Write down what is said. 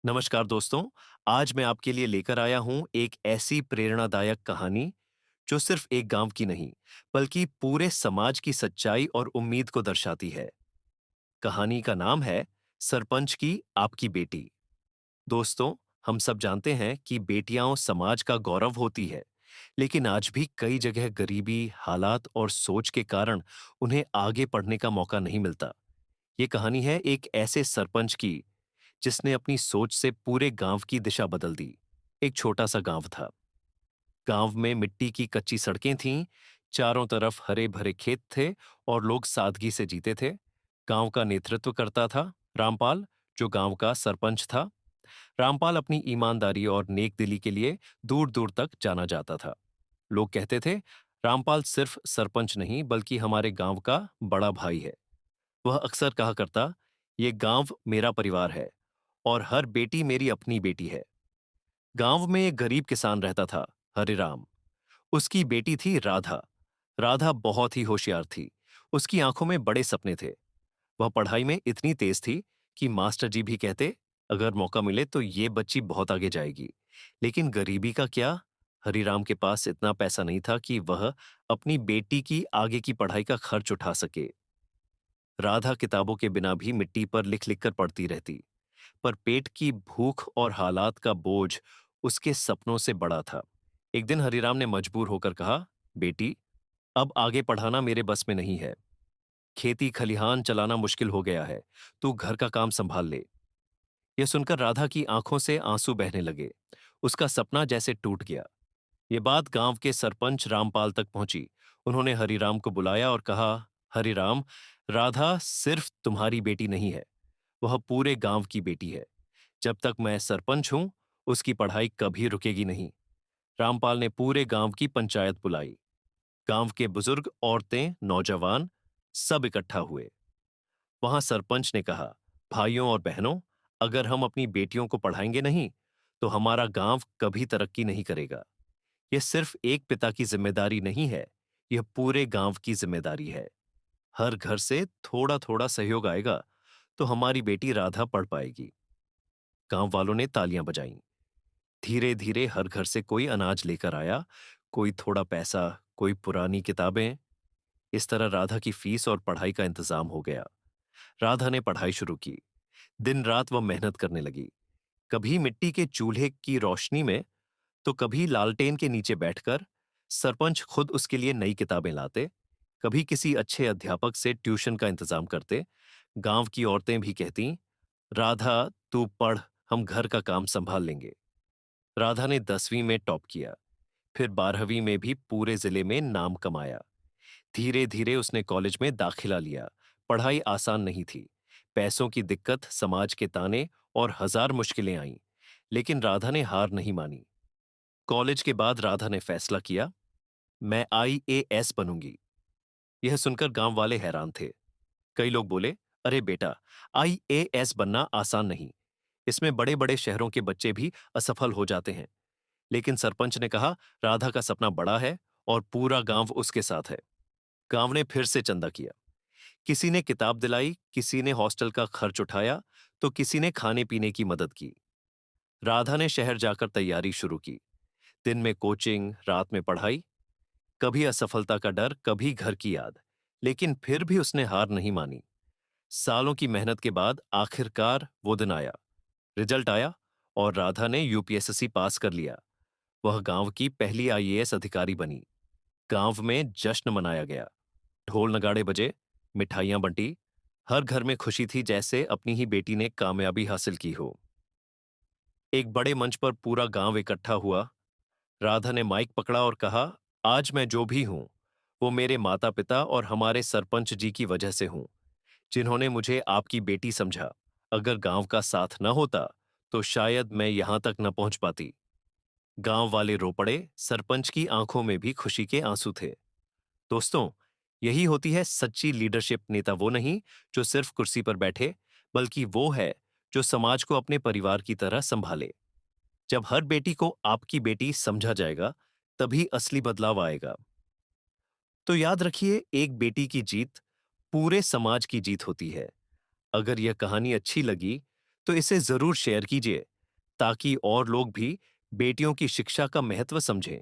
नमस्कार दोस्तों। आज मैं आपके लिए लेकर आया हूं एक ऐसी प्रेरणादायक कहानी जो सिर्फ एक गांव की नहीं बल्कि पूरे समाज की सच्चाई और उम्मीद को दर्शाती है। कहानी का नाम है सरपंच की आपकी बेटी। दोस्तों, हम सब जानते हैं कि बेटियां समाज का गौरव होती है, लेकिन आज भी कई जगह गरीबी, हालात और सोच के कारण उन्हें आगे बढ़ने का मौका नहीं मिलता। ये कहानी है एक ऐसे सरपंच की जिसने अपनी सोच से पूरे गांव की दिशा बदल दी। एक छोटा सा गांव था। गांव में मिट्टी की कच्ची सड़कें थीं, चारों तरफ हरे भरे खेत थे और लोग सादगी से जीते थे। गांव का नेतृत्व करता था रामपाल, जो गांव का सरपंच था। रामपाल अपनी ईमानदारी और नेक दिली के लिए दूर दूर तक जाना जाता था। लोग कहते थे, रामपाल सिर्फ सरपंच नहीं बल्कि हमारे गांव का बड़ा भाई है। वह अक्सर कहा करता, ये गांव मेरा परिवार है और हर बेटी मेरी अपनी बेटी है। गांव में एक गरीब किसान रहता था, हरिराम। उसकी बेटी थी राधा। राधा बहुत ही होशियार थी। उसकी आंखों में बड़े सपने थे। वह पढ़ाई में इतनी तेज थी कि मास्टर जी भी कहते, अगर मौका मिले तो ये बच्ची बहुत आगे जाएगी। लेकिन गरीबी का क्या? हरिराम के पास इतना पैसा नहीं था कि वह अपनी बेटी की आगे की पढ़ाई का खर्च उठा सके। राधा किताबों के बिना भी मिट्टी पर लिख लिख कर पढ़ती रहती, पर पेट की भूख और हालात का बोझ उसके सपनों से बड़ा था। एक दिन हरिराम ने मजबूर होकर कहा, बेटी, अब आगे पढ़ाना मेरे बस में नहीं है। खेती खलिहान चलाना मुश्किल हो गया है। तू घर का काम संभाल ले। यह सुनकर राधा की आंखों से आंसू बहने लगे। उसका सपना जैसे टूट गया। ये बात गांव के सरपंच रामपाल तक पहुंची। उन्होंने हरिराम को बुलाया और कहा, हरिराम, राधा सिर्फ तुम्हारी बेटी नहीं है, वह पूरे गांव की बेटी है। जब तक मैं सरपंच हूं, उसकी पढ़ाई कभी रुकेगी नहीं। रामपाल ने पूरे गांव की पंचायत बुलाई। गांव के बुजुर्ग, औरतें, नौजवान सब इकट्ठा हुए। वहां सरपंच ने कहा, भाइयों और बहनों, अगर हम अपनी बेटियों को पढ़ाएंगे नहीं तो हमारा गांव कभी तरक्की नहीं करेगा। यह सिर्फ एक पिता की जिम्मेदारी नहीं है, यह पूरे गांव की जिम्मेदारी है। हर घर से थोड़ा थोड़ा सहयोग आएगा तो हमारी बेटी राधा पढ़ पाएगी। गांव वालों ने तालियां बजाईं। धीरे धीरे हर घर से कोई अनाज लेकर आया, कोई थोड़ा पैसा, कोई पुरानी किताबें। इस तरह राधा की फीस और पढ़ाई का इंतजाम हो गया। राधा ने पढ़ाई शुरू की। दिन रात वह मेहनत करने लगी। कभी मिट्टी के चूल्हे की रोशनी में तो कभी लालटेन के नीचे बैठकर। सरपंच खुद उसके लिए नई किताबें लाते, कभी किसी अच्छे अध्यापक से ट्यूशन का इंतजाम करते। गांव की औरतें भी कहती, राधा, तू पढ़, हम घर का काम संभाल लेंगे। राधा ने 10वीं में टॉप किया, फिर 12वीं में भी पूरे जिले में नाम कमाया। धीरे धीरे उसने कॉलेज में दाखिला लिया। पढ़ाई आसान नहीं थी। पैसों की दिक्कत, समाज के ताने और हजार मुश्किलें आईं, लेकिन राधा ने हार नहीं मानी। कॉलेज के बाद राधा ने फैसला किया, मैं आईएएस बनूंगी। यह सुनकर गांव वाले हैरान थे। कई लोग बोले, अरे बेटा, आईएएस बनना आसान नहीं, इसमें बड़े बड़े शहरों के बच्चे भी असफल हो जाते हैं। लेकिन सरपंच ने कहा, राधा का सपना बड़ा है और पूरा गांव उसके साथ है। गांव ने फिर से चंदा किया। किसी ने किताब दिलाई, किसी ने हॉस्टल का खर्च उठाया, तो किसी ने खाने पीने की मदद की। राधा ने शहर जाकर तैयारी शुरू की। दिन में कोचिंग, रात में पढ़ाई। कभी असफलता का डर, कभी घर की याद, लेकिन फिर भी उसने हार नहीं मानी। सालों की मेहनत के बाद आखिरकार वो दिन आया। रिजल्ट आया और राधा ने यूपीएससी पास कर लिया। वह गांव की पहली आईएएस अधिकारी बनी। गांव में जश्न मनाया गया। ढोल नगाड़े बजे, मिठाइयां बंटी। हर घर में खुशी थी जैसे अपनी ही बेटी ने कामयाबी हासिल की हो। एक बड़े मंच पर पूरा गांव इकट्ठा हुआ। राधा ने माइक पकड़ा और कहा, आज मैं जो भी हूं वो मेरे माता पिता और हमारे सरपंच जी की वजह से हूं, जिन्होंने मुझे आपकी बेटी समझा। अगर गांव का साथ न होता तो शायद मैं यहां तक न पहुंच पाती। गांव वाले रो पड़े। सरपंच की आंखों में भी खुशी के आंसू थे। दोस्तों, यही होती है सच्ची लीडरशिप। नेता वो नहीं जो सिर्फ कुर्सी पर बैठे, बल्कि वो है जो समाज को अपने परिवार की तरह संभाले। जब हर बेटी को आपकी बेटी समझा जाएगा, तभी असली बदलाव आएगा। तो याद रखिए, एक बेटी की जीत पूरे समाज की जीत होती है। अगर यह कहानी अच्छी लगी तो इसे जरूर शेयर कीजिए ताकि और लोग भी बेटियों की शिक्षा का महत्व समझें।